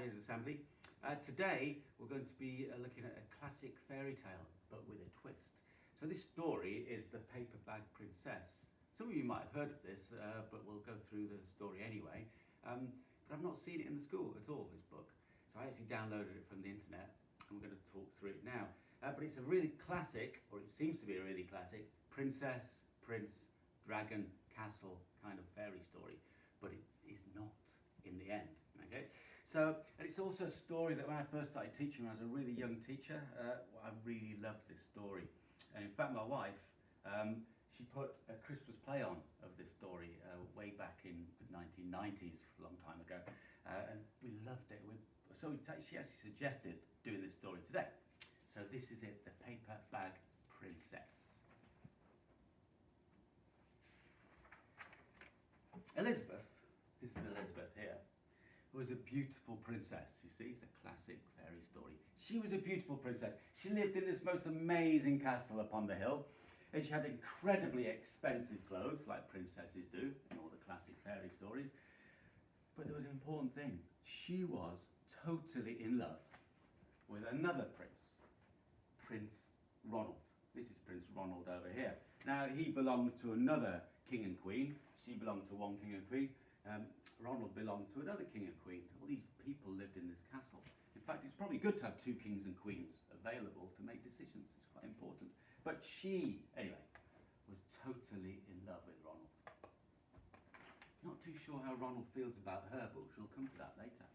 Friday's assembly. Today we're going to be looking at a classic fairy tale, but with a twist. So this story is the Paperbag Princess. Some of you might have heard of this, but we'll go through the story anyway. But I've not seen it in the school at all, this book. So I actually downloaded it from the internet, and we're going to talk through it now. But it's a really classic, or it seems to be a really classic, princess, prince, dragon, castle kind of fairy story. But it is not in the end, okay? So, and it's also a story that when I first started teaching when I was a really young teacher, I really loved this story. And in fact, my wife, she put a Christmas play on of this story way back in the 1990s, a long time ago, and we loved it. So she actually suggested doing this story today. So this is it, the Paperbag Princess. Elizabeth, this is Elizabeth here, who was a beautiful princess. You see, it's a classic fairy story. She was a beautiful princess. She lived in this most amazing castle upon the hill, and she had incredibly expensive clothes, like princesses do in all the classic fairy stories. But there was an important thing. She was totally in love with another prince, Prince Ronald. This is Prince Ronald over here. Now, he belonged to another king and queen. She belonged to one king and queen. Ronald belonged to another king and queen. All these people lived in this castle. In fact, it's probably good to have two kings and queens available to make decisions. It's quite important. But she, anyway, was totally in love with Ronald. Not too sure how Ronald feels about her, but we'll come to that later.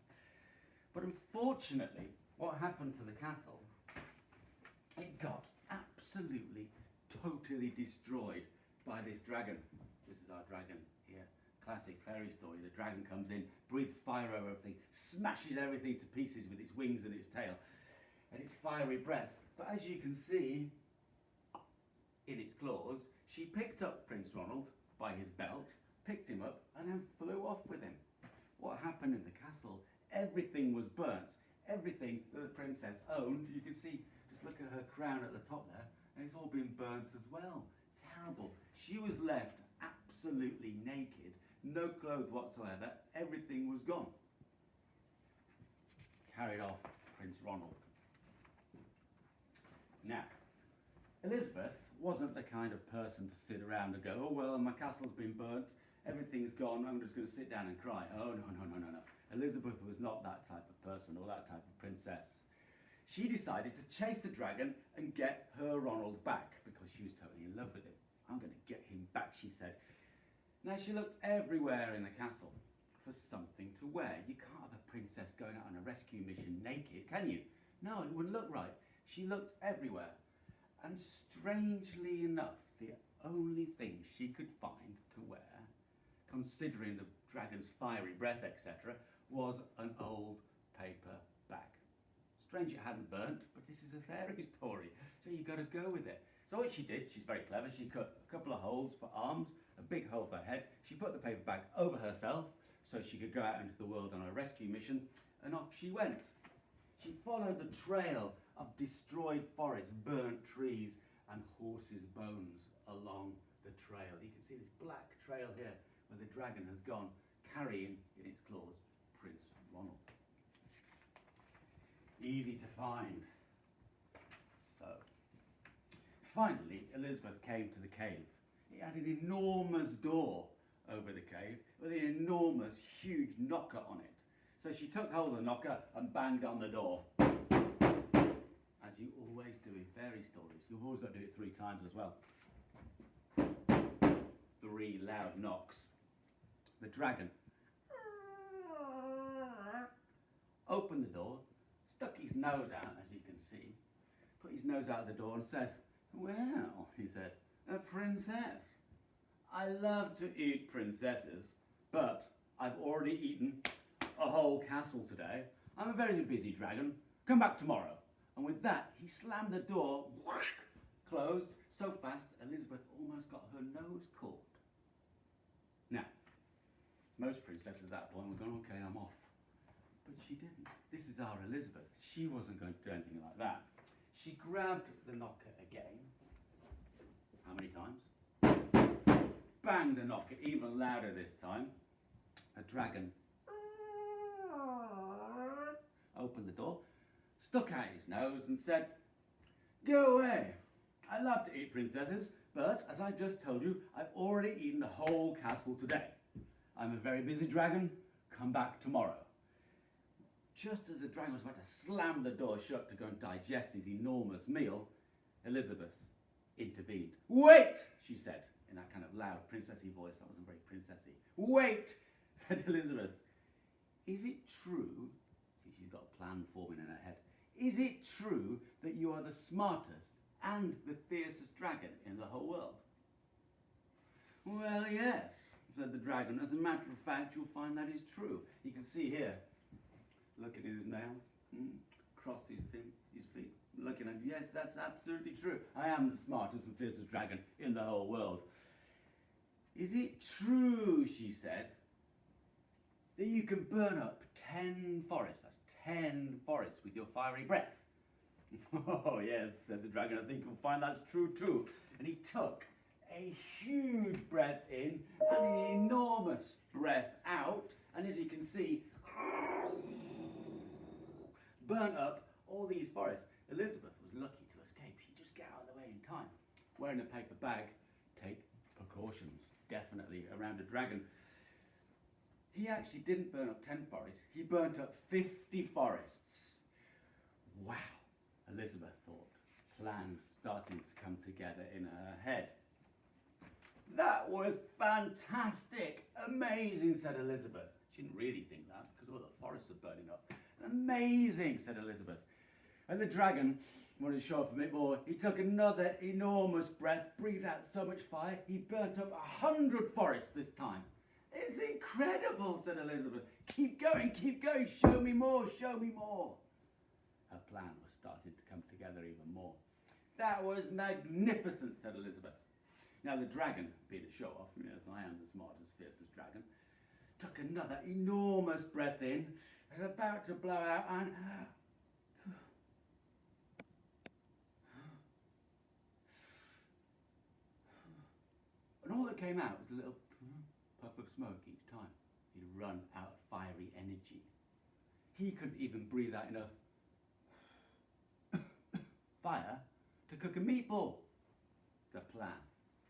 But unfortunately, what happened to the castle, it got absolutely, totally destroyed by this dragon. This is our dragon here. Classic fairy story. The dragon comes in, breathes fire over everything, smashes everything to pieces with its wings and its tail and its fiery breath. But as you can see, in its claws, she picked up Prince Ronald by his belt, picked him up, and then flew off with him. What happened in the castle? Everything was burnt. Everything that the princess owned, you can see, just look at her crown at the top there, and it's all been burnt as well. Terrible. She was left absolutely naked, no clothes whatsoever, everything was gone. Carried off Prince Ronald. Now, Elizabeth wasn't the kind of person to sit around and go, oh well, my castle's been burnt, everything's gone, I'm just going to sit down and cry. Oh no. Elizabeth was not that type of person or that type of princess. She decided to chase the dragon and get her Ronald back because she was totally in love with him. I'm going to get him back, she said. Now, she looked everywhere in the castle for something to wear. You can't have a princess going out on a rescue mission naked, can you? No, it wouldn't look right. She looked everywhere. And strangely enough, the only thing she could find to wear, considering the dragon's fiery breath, etc., was an old paper bag. Strange it hadn't burnt, but this is a fairy story, so you've got to go with it. So what she did, she's very clever, she cut a couple of holes for arms, a big hole for her head, she put the paper bag over herself so she could go out into the world on a rescue mission, and off she went. She followed the trail of destroyed forests, burnt trees, and horses' bones along the trail. You can see this black trail here where the dragon has gone, carrying in its claws Prince Ronald. Easy to find. So, finally, Elizabeth came to the cave. It had an enormous door over the cave with an enormous, huge knocker on it. So she took hold of the knocker and banged on the door. As you always do in fairy stories. You've always got to do it 3 times as well. 3 loud knocks. The dragon opened the door, stuck his nose out, as you can see, put his nose out of the door and said, well, he said, a princess. I love to eat princesses, but I've already eaten a whole castle today. I'm a very busy dragon. Come back tomorrow. And with that, he slammed the door, whack, closed, so fast Elizabeth almost got her nose caught. Now, most princesses at that point were going, okay, I'm off. But she didn't. This is our Elizabeth. She wasn't going to do anything like that. She grabbed the knocker again. How many times? Banged the knocker even louder this time. A dragon opened the door, stuck out his nose and said, "Go away. I love to eat princesses, but as I just told you, I've already eaten the whole castle today. I'm a very busy dragon. Come back tomorrow." Just as the dragon was about to slam the door shut to go and digest his enormous meal, Elizabeth intervened. "Wait," she said, in that kind of loud princessy voice. That wasn't very princessy. "Wait," said Elizabeth. "Is it true," see, she's got a plan forming in her head, "is it true that you are the smartest and the fiercest dragon in the whole world?" "Well, yes," said the dragon. "As a matter of fact, you'll find that is true. You can see here, looking at his nails, crossed his feet, looking at, yes, that's absolutely true. I am the smartest and fiercest dragon in the whole world." "Is it true," she said, "that you can burn up 10 forests, that's 10 forests, with your fiery breath?" "Oh, yes," said the dragon, "I think you'll find that's true too." And he took a huge breath in and an enormous breath out, and as you can see, burnt up all these forests. Elizabeth was lucky to escape. She just got out of the way in time. Wearing a paper bag, take precautions, definitely, around a dragon. He actually didn't burn up 10 forests, he burnt up 50 forests. Wow, Elizabeth thought, plan starting to come together in her head. "That was fantastic, amazing," said Elizabeth. She didn't really think that because all the forests are burning up. "Amazing," said Elizabeth. And the dragon wanted to show off a bit more. He took another enormous breath, breathed out so much fire, he burnt up 100 forests this time. "It's incredible," said Elizabeth. Keep going, show me more, show me more." Her plan was starting to come together even more. "That was magnificent," said Elizabeth. Now the dragon, being a show-off, yes, I am the smartest, fiercest dragon, took another enormous breath in, was about to blow out, and all that came out was a little puff of smoke each time. He'd run out of fiery energy. He couldn't even breathe out enough fire to cook a meatball. The plan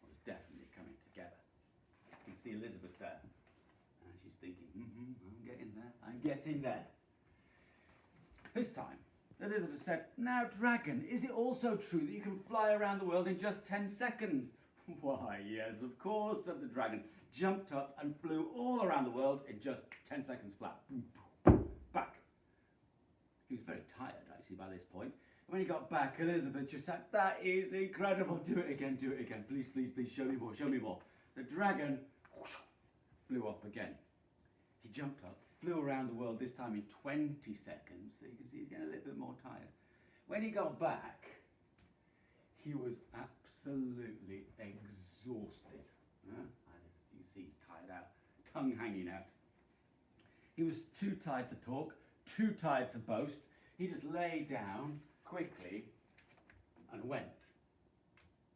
was definitely coming together. You can see Elizabeth there, and she's thinking, I'm getting there. This time, Elizabeth said, "Now, dragon, is it also true that you can fly around the world in just 10 seconds? "Why, yes, of course," said the dragon. Jumped up and flew all around the world in just 10 seconds flat. Boom, boom, back. He was very tired, actually, by this point. And when he got back, Elizabeth just said, "That is incredible. Do it again, Please, please, please, show me more, show me more." The dragon flew off again. He jumped up, flew around the world, this time in 20 seconds. So you can see he's getting a little bit more tired. When he got back, he was absolutely exhausted. You can see he's tired out, tongue hanging out. He was too tired to talk, too tired to boast. He just lay down quickly and went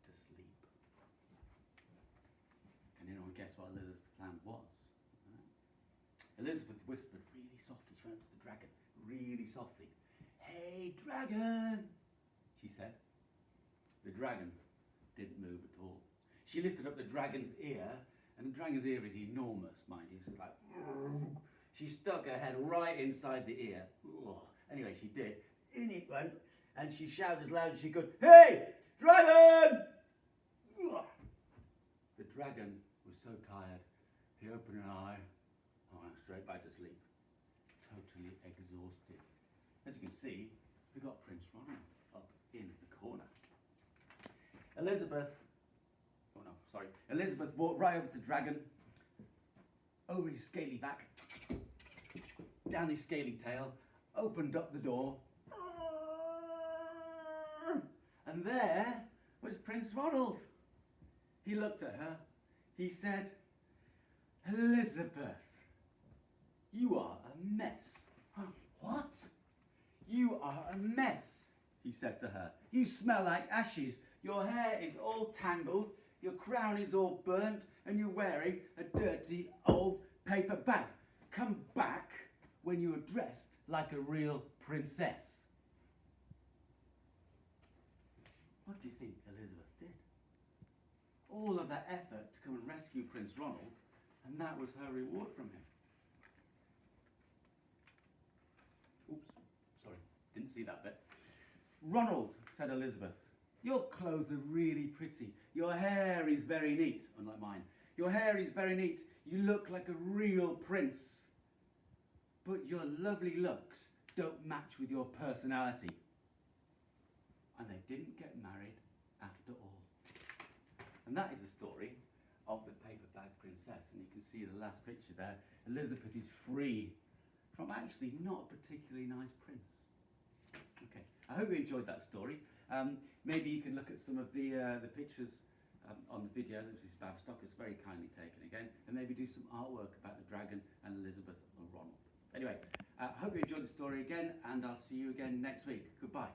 to sleep. Can anyone guess what Elizabeth's plan was? Elizabeth whispered really softly. She went up to the dragon really softly. "Hey, dragon," she said. The dragon didn't move at all. She lifted up the dragon's ear, and the dragon's ear is enormous, mind you. So it's like, she stuck her head right inside the ear. Anyway, she did. In it went, and she shouted as loud as she could, "Hey, dragon!" The dragon was so tired, he opened an eye and went straight back to sleep, totally exhausted. As you can see, we've got Prince Ronald up in the corner. Elizabeth walked right over to the dragon, over his scaly back, down his scaly tail, opened up the door, and there was Prince Ronald. He looked at her, he said, "Elizabeth, you are a mess." "What?" "You are a mess," he said to her. "You smell like ashes. Your hair is all tangled, your crown is all burnt, and you're wearing a dirty old paper bag. Come back, when you were dressed like a real princess. What do you think Elizabeth did? All of that effort to come and rescue Prince Ronald, and that was her reward from him. Oops, sorry, didn't see that bit. Ronald, said Elizabeth, your clothes are really pretty. Your hair is very neat, unlike mine. Your hair is very neat. You look like a real prince. But your lovely looks don't match with your personality. And they didn't get married after all. And that is the story of the Paperbag Princess. And you can see the last picture there. Elizabeth is free from actually not a particularly nice prince. Okay, I hope you enjoyed that story. Maybe you can look at some of the pictures on the video. This is Bav Stocker's very kindly taken again. And maybe do some artwork about the dragon and Elizabeth and Ronald. Anyway, I hope you enjoyed the story again, and I'll see you again next week. Goodbye.